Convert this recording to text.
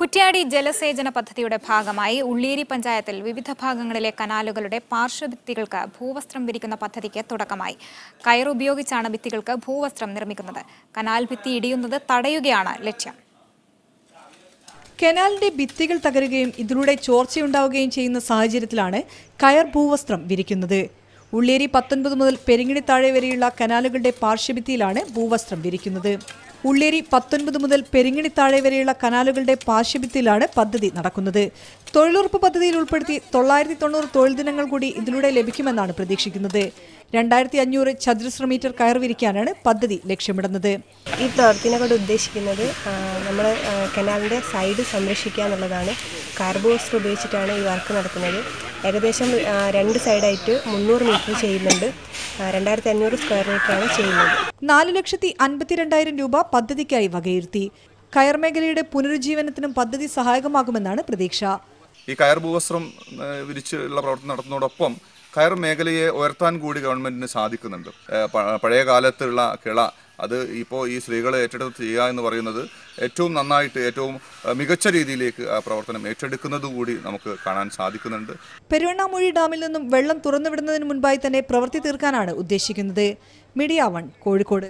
കുറ്റ്യാടി ജലസേചന പദ്ധതിയുടെ ഭാഗമായി ഉള്ളിയേരി പഞ്ചായത്തിൽ വിവിധ ഭാഗങ്ങളിലെ കനാലുകളുടെ പാർശ്വഭിത്തികൾക്ക് ഭൂവസ്ത്രം വിരിക്കുന്ന പദ്ധതിക്ക് തുടക്കമായി. കയർ ഉപയോഗിച്ചാണ് ഭിത്തികൾക്ക് ഭൂവസ്ത്രം നിർമ്മിക്കുന്നത്. കനാൽ ഭിത്തി ഇടിയുന്നത് തടയുകയാണ് ലക്ഷ്യം. കനാലിന്റെ ഭിത്തികൾ തകരുകയും ഇതിലൂടെ ചോർച്ചയുണ്ടാവുകയും ചെയ്യുന്ന സാഹചര്യത്തിലാണ് കയർ ഭൂവസ്ത്രം വിരിക്കുന്നത്. ഉള്ളിയേരി 19 മുതൽ പെരിങ്ങിണിത്താഴെ വരെയുള്ള കനാലുകളുടെ പാർശ്വഭിത്തിയിലാണ് ഭൂവസ്ത്രം വിരിക്കുന്നത്. ഉള്ളിയേരി 19 മുതൽ പെരിങ്ങിണിത്താഴെ വരെയുള്ള കനാലുകളുടെ പാർശ്വഭിത്തിയിലാണ് പദ്ധതി നടക്കുന്നത്. തൊഴിലുറപ്പ് പദ്ധതിയിൽ ഉൾപ്പെടുത്തി 990 തൊഴിൽ ദിനങ്ങൾ കൂടി ഇതിലൂടെ ലഭിക്കുമെന്നാണ് പ്രതീക്ഷിക്കുന്നത്. 2500 ചതുരശ്ര മീറ്റർ കയർ വിരിക്കാനാണ് പദ്ധതി ലക്ഷ്യമിടുന്നത്. ഈ പ്രവർത്തനം കൊണ്ട് ഉദ്ദേശിക്കുന്നത് നമ്മൾ കനാലിൻ്റെ സൈഡ് സംരക്ഷിക്കുക എന്നുള്ളതാണ്. കാർബോസ്റ്റർ ഉപയോഗിച്ചിട്ടാണ് ഈ വർക്ക് നടക്കുന്നത്. ഏകദേശം 2 സൈഡായിട്ട് 300 മീറ്റർ ചെയ്യുന്നുണ്ട്. 2500 സ്ക്വയർ മീറ്ററാണ് ചെയ്യുന്നത്. 4,52,000 രൂപ പദ്ധതിക്കായി വകയിരുത്തി. കയർ മേഖലയുടെ പുനരുജ്ജീവനത്തിനും പദ്ധതി സഹായകമാകുമെന്നാണ് പ്രതീക്ഷ. ഈ കയർ ഭൂവസ്ത്രം വിരിച്ചുള്ള പ്രവർത്തനം നടത്തുന്നതോടൊപ്പം കയർ മേഖലയെ ഉയർത്താൻ കൂടി ഗവൺമെന്റിന് സാധിക്കുന്നുണ്ട്. പഴയ കാലത്തുള്ള കിള അത് ഇപ്പോൾ ഈ സ്ത്രീകൾ ഏറ്റെടുത്ത് ചെയ്യുക എന്ന് പറയുന്നത് ഏറ്റവും നന്നായിട്ട് ഏറ്റവും മികച്ച രീതിയിലേക്ക് ആ പ്രവർത്തനം ഏറ്റെടുക്കുന്നത് കൂടി നമുക്ക് കാണാൻ സാധിക്കുന്നുണ്ട്. പെരുവണ്ണാമൂഴി ഡാമിൽ നിന്നും വെള്ളം തുറന്നുവിടുന്നതിന് മുൻപായി തന്നെ പ്രവൃത്തി തീർക്കാനാണ് ഉദ്ദേശിക്കുന്നത്. മീഡിയ 1 കോഴിക്കോട്.